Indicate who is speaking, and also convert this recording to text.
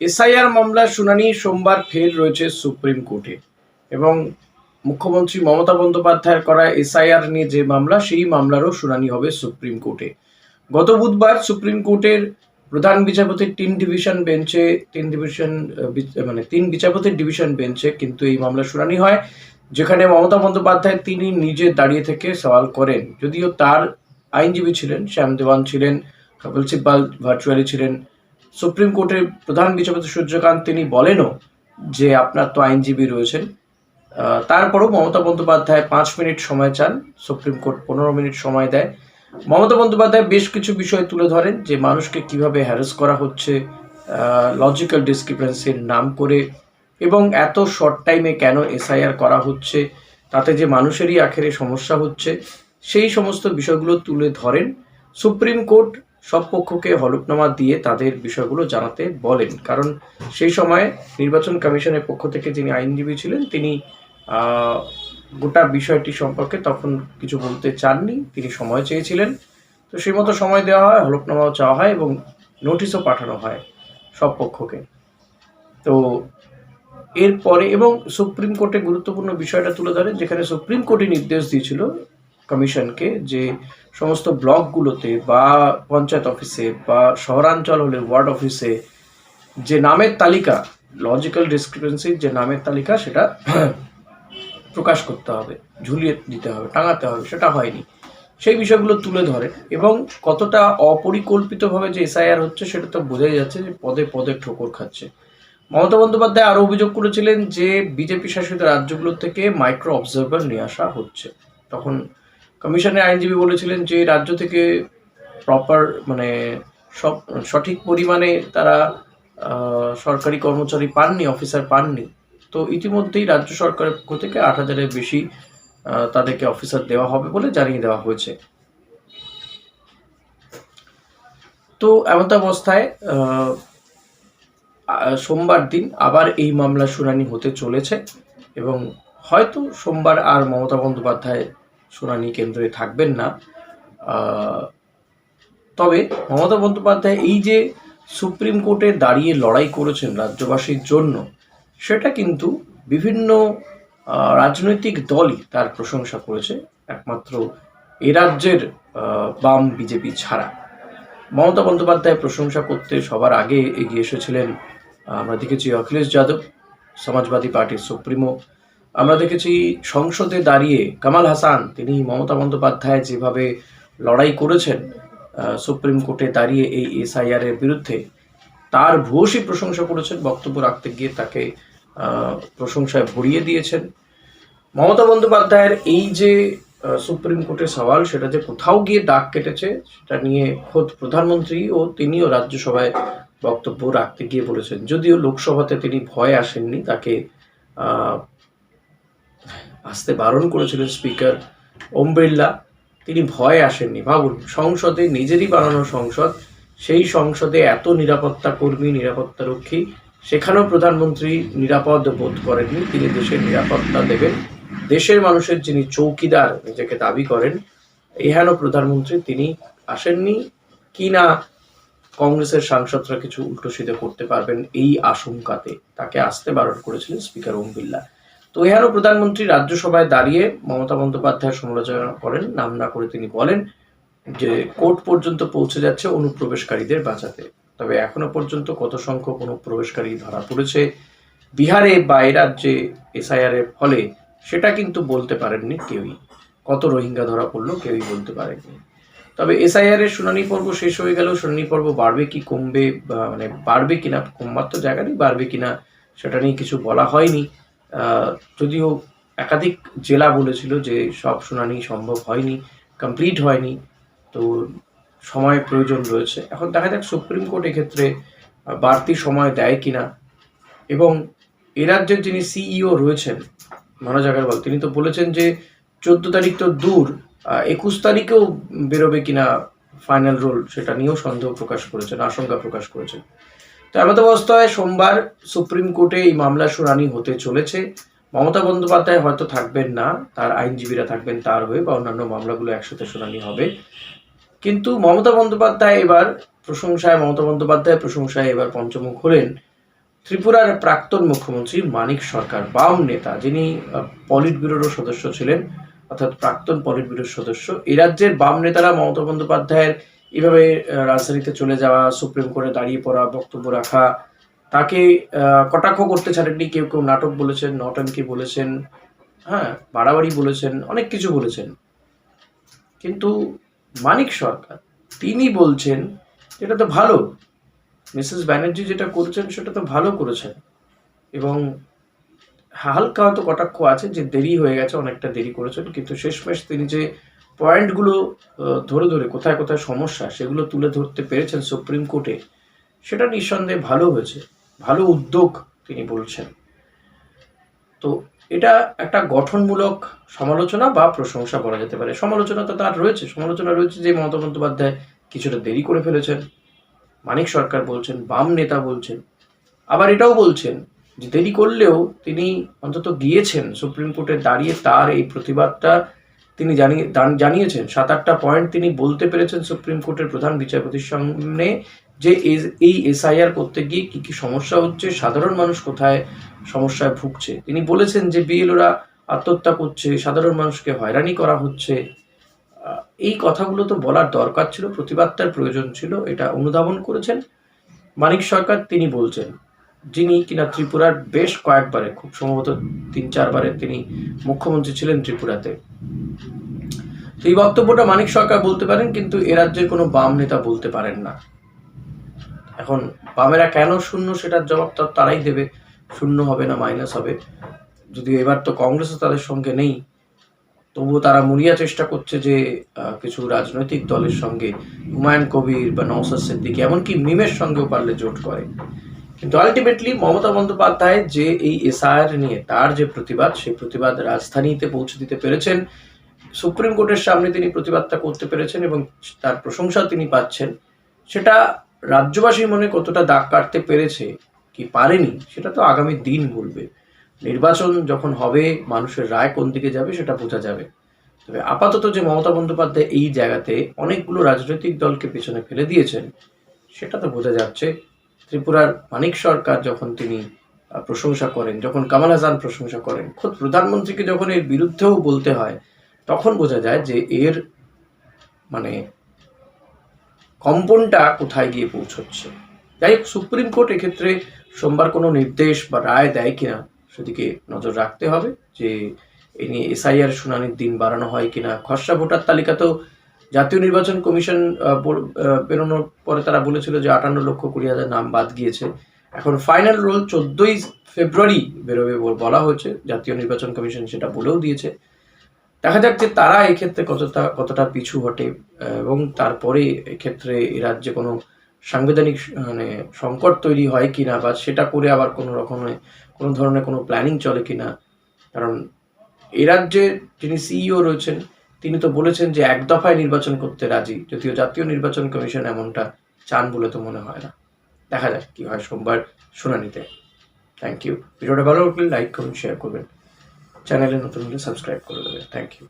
Speaker 1: SIR মামলার শুনানি সোমবার ফের রয়েছে সুপ্রিম কোর্টে এবং মুখ্যমন্ত্রী মমতা বন্দ্যোপাধ্যায়ের করা এসআইআর নিয়ে যে মামলা, সেই মামলারও শুনানি হবে সুপ্রিম কোর্টে। গত বুধবার সুপ্রিম কোর্টের প্রধান বিচারপতির তিন বিচারপতির ডিভিশন বেঞ্চে কিন্তু এই মামলার শুনানি হয়, যেখানে মমতা বন্দ্যোপাধ্যায় তিনি নিজে দাঁড়িয়ে থেকে সওয়াল করেন। যদিও তার আইনজীবী ছিলেন, শ্যাম দেওয়ান ছিলেন, কপিল সিব্বাল ভার্চুয়ালি ছিলেন। সুপ্রিম কোর্টের প্রধান বিচারপতি সূর্যকান্ত তিনি বলেনও যে আপনার তো আইনজীবী রয়েছেন। তারপরও মমতা বন্দ্যোপাধ্যায় 5 মিনিট সময় চান, সুপ্রিম কোর্ট 15 মিনিট সময় দেয়। মমতা বন্দ্যোপাধ্যায় বেশ কিছু বিষয় তুলে ধরেন, যে মানুষকে কিভাবে হ্যারাস করা হচ্ছে লজিক্যাল ডিসক্রিপেন্সির নাম করে, এবং এত শর্ট টাইমে কেন এসআইআর করা হচ্ছে, তাতে যে মানুষেরই আখেরে সমস্যা হচ্ছে, সেই সমস্ত বিষয়গুলো তুলে ধরেন। সুপ্রিম কোর্ট সব পক্ষকে হলফনামা দিয়ে তাদের বিষয়গুলো জানাতে বলেন, কারণ সেই সময় নির্বাচন কমিশনের পক্ষ থেকে যিনি আইনজীবী ছিলেন তিনি গোটা বিষয়টি সম্পর্কে তখন কিছু বলতে চাননি, তিনি সময় চেয়েছিলেন। তো সেই মতো সময় দেওয়া হয়, হলফনামাও চাওয়া হয় এবং নোটিশও পাঠানো হয় সব পক্ষকে। তো এরপরে এবং সুপ্রিম কোর্টে গুরুত্বপূর্ণ বিষয়টা তুলে ধরেন, যেখানে সুপ্রিম কোর্টই নির্দেশ দিয়েছিল কমিশনকে যে সমস্ত ব্লকগুলোতে বা পঞ্চায়েত অফিসে বা শহরাঞ্চল হলে ওয়ার্ড অফিসে যে নামের তালিকা, লজিক্যাল ডিসক্রিপেন্সির যে নামের তালিকা, সেটা প্রকাশ করতে হবে, ঝুলিয়ে দিতে হবে, টাঙাতে হবে। সেটা হয়নি। সেই বিষয়গুলো তুলে ধরে এবং কতটা অপরিকল্পিতভাবে যে এসআইআর হচ্ছে সেটা তো বোঝাই যাচ্ছে যে পদে পদে ঠোকর খাচ্ছে। মমতা বন্দ্যোপাধ্যায় আরও অভিযোগ করেছিলেন যে বিজেপি শাসিত রাজ্যগুলোর থেকে মাইক্রো অবজারভার নিয়ে আসা হচ্ছে। তখন কমিশনের আইনজীবী বলেছিলেন যে রাজ্য থেকে প্রপার সঠিক পরিমাণে তারা সরকারি কর্মচারী পাননি, অফিসার পাননি। তো ইতিমধ্যেই রাজ্য সরকারের পক্ষ থেকে 8,000-এর বেশি তাদেরকে অফিসার দেওয়া হবে বলে জানিয়ে দেওয়া হয়েছে। তো এমত অবস্থায় সোমবার দিন আবার এই মামলার শুনানি হতে চলেছে এবং হয়তো সোমবার আর মমতা বন্দ্যোপাধ্যায় শুনানি কেন্দ্রে থাকবেন না। তবে মমতা বন্দ্যোপাধ্যায় এই যে সুপ্রিম কোর্টে দাঁড়িয়ে লড়াই করেছেন রাজ্যবাসীর জন্য, সেটা কিন্তু বিভিন্ন রাজনৈতিক দলই তার প্রশংসা করেছে, একমাত্র এ রাজ্যের বাম বিজেপি ছাড়া। মমতা বন্দ্যোপাধ্যায় প্রশংসা করতে সবার আগে এগিয়ে এসেছিলেন আমরা দেখেছি অখিলেশ যাদব, সমাজবাদী পার্টির সুপ্রিমো। আমরা দেখেছি সংসদে দাঁড়িয়ে কামাল হাসান, তিনি মমতা বন্দ্যোপাধ্যায় যেভাবে লড়াই করেছেন সুপ্রিম কোর্টে দাঁড়িয়ে এই এসআইআর এর বিরুদ্ধে, তার ভূয়সী প্রশংসা করেছেন, বক্তব্য রাখতে গিয়ে তাকে প্রশংসায় ভরিয়ে দিয়েছেন। মমতা বন্দ্যোপাধ্যায়ের এই যে সুপ্রিম কোর্টের সওয়াল, সেটা যে কোথাও গিয়ে দাগ কেটেছে, সেটা নিয়ে খোদ প্রধানমন্ত্রী ও তিনিও রাজ্যসভায় বক্তব্য রাখতে গিয়ে বলেছেন। যদিও লোকসভাতে তিনি ভয়ে আসেননি, তাকে আসতে বারণ করেছিলেন স্পিকার ওম বিড়লা, তিনি ভয়ে আসেননি। ভাবুন, সংসদে, নিজেরই বানানো সংসদ, সেই সংসদে এত নিরাপত্তা কর্মী, নিরাপত্তা রক্ষী, সেখানেও প্রধানমন্ত্রী নিরাপদ বোধ করেননি। তিনি দেশের নিরাপত্তা দেবেন, দেশের মানুষের যিনি চৌকিদার নিজেকে দাবি করেন, এহেন প্রধানমন্ত্রী তিনি আসেননি কি না কংগ্রেসের সাংসদরা কিছু উল্টোসিধে করতে পারবেন এই আশঙ্কাতে তাকে আসতে বারণ করেছিলেন স্পিকার ওম বিড়লা। তো এহেন প্রধানমন্ত্রী রাজ্যসভায় দাঁড়িয়ে মমতা বন্দ্যোপাধ্যায়ের সমালোচনা করেন, নাম না করে তিনি বলেন যে কোর্ট পর্যন্ত পৌঁছে যাচ্ছে অনুপ্রবেশকারীদের বাঁচাতে। তবে এখনো পর্যন্ত কত সংখ্যক অনুপ্রবেশকারী ধরা পড়েছে বিহারে বা এ রাজ্যে এসআইআর এর ফলে, সেটা কিন্তু বলতে পারেননি কেউই। কত রোহিঙ্গা ধরা পড়লো কেউই বলতে পারেননি। তবে এসআইআর এর শুনানি পর্ব শেষ হয়ে গেলেও শুনানি পর্ব বাড়বে কি কমবে, বাড়বে কিনা, কমবার তো জায়গা নেই, বাড়বে কিনা সেটা নিয়ে কিছু বলা হয়নি। যদিও একাধিক জেলা বলেছিল যে সব শুনানি সম্ভব হয়নি, কমপ্লিট হয়নি, তো সময় প্রয়োজন রয়েছে। এখন দেখা যাক সুপ্রিম কোর্ট এক্ষেত্রে বাড়তি সময় দেয় কিনা। এবং এ রাজ্যের যিনি সিইও রয়েছেন মনোজ আগরওয়াল, তিনি তো বলেছেন যে 14 তারিখ তো দূর, 21 তারিখেও বেরোবে কিনা ফাইনাল রোল, সেটা নিয়েও সন্দেহ প্রকাশ করেছেন, আশঙ্কা প্রকাশ করেছেন। তো এমত অবস্থায় সোমবার সুপ্রিম কোর্টে এই মামলার শুনানি হতে চলেছে। মমতা বন্দ্যোপাধ্যায় হয়তো থাকবেন না, তার আইনজীবীরা থাকবেন তার হয়ে, বা অন্যান্য মামলাগুলো একসাথে শুনানি হবে। কিন্তু মমতা বন্দ্যোপাধ্যায় এবার প্রশংসায় এবার পঞ্চমুখ হলেন ত্রিপুরার প্রাক্তন মুখ্যমন্ত্রী মানিক সরকার, বাম নেতা, যিনি পলিট ব্যুরোরও সদস্য ছিলেন, অর্থাৎ প্রাক্তন পলিট ব্যুরোর সদস্য। এই রাজ্যের বাম নেতারা মমতা বন্দ্যোপাধ্যায়ের এভাবে রাজধানীতে চলে যাওয়া, সুপ্রিম কোর্টে দাঁড়িয়ে পড়া, বক্তব্য রাখা, তাকে কটাক্ষ করতে ছাড়েননি। কেউ কেউ নাটক বলেছেন, নটাঙ্কি বলেছেন, হ্যাঁ, বাড়াবাড়ি বলেছেন, অনেক কিছু বলেছেন। কিন্তু মানিক সরকার তিনি বলছেন এটা তো ভালো, মিসেস ব্যানার্জি যেটা করেছেন সেটা তো ভালো করেছেন, এবং হালকা হয়তো কটাক্ষ আছে যে দেরি হয়ে গেছে, অনেকটা দেরি করেছেন, কিন্তু শেষমেশ তিনি যে পয়েন্টগুলো ধরে ধরে কোথায় কোথায় সমস্যা সেগুলো তুলে ধরতে পেরেছেন সুপ্রিম কোর্টে, সেটা নিঃসন্দেহে ভালো হয়েছে, ভালো উদ্যোগ তিনি বলছেন। তো এটা একটা গঠনমূলক সমালোচনা বা প্রশংসা বলা যেতে পারে। সমালোচনা তো তার রয়েছে, সমালোচনা রয়েছে যে মমতা বন্দ্যোপাধ্যায় কিছুটা দেরি করে ফেলেছেন, মানিক সরকার বলছেন, বাম নেতা বলছেন। আবার এটাও বলছেন যে দেরি করলেও তিনি অন্তত গিয়েছেন সুপ্রিম কোর্টে দাঁড়িয়ে, তার এই প্রতিবাদটা তিনি জানিয়েছেন। 7-8টা পয়েন্ট তিনি বলতে পেরেছেন সুপ্রিম কোর্টের প্রধান বিচারপতির সামনে, যে এই এসআইআর করতে গিয়ে কি কি সমস্যা হচ্ছে, সাধারণ মানুষ কোথায় সমস্যায় ভুগছে। তিনি বলেছেন যে বিএলওরা আত্মহত্যা করছে, সাধারণ মানুষকে হয়রানি করা হচ্ছে। এই কথাগুলো তো বলার দরকার ছিল, প্রতিবাদটার প্রয়োজন ছিল, এটা অনুধাবন করেছেন মানিক সরকার। তিনি বলছেন, যিনি কিনা ত্রিপুরার বেশ কয়েকবারে, খুব সম্ভবত 3-4 বারে তিনি মুখ্যমন্ত্রী ছিলেন ত্রিপুরাতে। তো এই বক্তব্যটা মানিক সরকার বলতে পারেন, কিন্তু এ রাজ্যের কোনো বাম নেতা বলতে পারেন না। এখন বামেরা কেন শূন্য সেটার জবাব তারাই দেবে, শূন্য হবে না মাইনাস হবে। যদিও এবার তো কংগ্রেসও তাদের সঙ্গে নেই, তবুও তারা মরিয়া চেষ্টা করছে যে কিছু রাজনৈতিক দলের সঙ্গে, হুমায়ুন কবির বা নওশাদ সিদ্দিকী, এমনকি মিমের সঙ্গেও পারলে জোট করে। কিন্তু আলটিমেটলি মমতা বন্দ্যোপাধ্যায় যে এই এসআইআর নিয়ে তার যে প্রতিবাদ, সেই প্রতিবাদ রাজধানীতে পৌঁছে দিতে পেরেছেন, সুপ্রিম কোর্টের সামনে তিনি প্রতিবাদটা করতে পেরেছেন এবং তার প্রশংসা তিনি পাচ্ছেন। সেটা রাজ্যবাসীর মনে কতটা দাগ কাটতে পেরেছে কি পারেনি, সেটা তো আগামী দিন বলবে। নির্বাচন যখন হবে, মানুষের রায় কোন দিকে যাবে সেটা বোঝা যাবে। তবে আপাতত যে মমতা বন্দ্যোপাধ্যায় এই জায়গাতে অনেকগুলো রাজনৈতিক দলকে পেছনে ফেলে দিয়েছেন, সেটা তো বোঝা যাচ্ছে। ত্রিপুরার মানিক সরকার যখন তিনি প্রশংসা করেন, যখন কামাল হাসান প্রশংসা করেন, খোদ প্রধানমন্ত্রীকে যখন এর বিরুদ্ধেও বলতে হয়, তখন বোঝা যায় যে এর মানে কম্পনটা কোথায় গিয়ে পৌঁছচ্ছে। যাই হোক, সুপ্রিম কোর্ট এক্ষেত্রে সোমবার কোনো নির্দেশ বা রায় দেয় কিনা সেদিকে নজর রাখতে হবে, যে এ নিয়ে এসআইআর শুনানির দিন বাড়ানো হয় কিনা। খসড়া ভোটার তালিকাতেও জাতীয় নির্বাচন কমিশন বেরোনোর পরে তারা বলেছিল যে 58,20,000 নাম বাদ গিয়েছে। এখন ফাইনাল রোল 14ই ফেব্রুয়ারি বেরোবে বলা হয়েছে, জাতীয় নির্বাচন কমিশন সেটা বলেও দিয়েছে। দেখা যাক যে তারা এক্ষেত্রে কতটা পিছু হটে, এবং তারপরে এক্ষেত্রে এ রাজ্যে কোনো সাংবিধানিক সংকট তৈরি হয় কিনা, বা সেটা করে আবার কোনো ধরনের কোনো প্ল্যানিং চলে কিনা। কারণ এ রাজ্যে যিনি সিইও রয়েছেন, তিনি তো বলেছেন যে এক দফায় নির্বাচন করতে রাজি, যদিও জাতীয় নির্বাচন কমিশন এমনটা চান বলে তো মনে হয় না। দেখা যাক কি হয় সোমবার শুনানিতে। Thank you. ভিডিওটা ভালো লাগলে লাইক করুন, শেয়ার করবেন, চ্যানেলে নতুন হলে সাবস্ক্রাইব করে দেবেন। Thank you.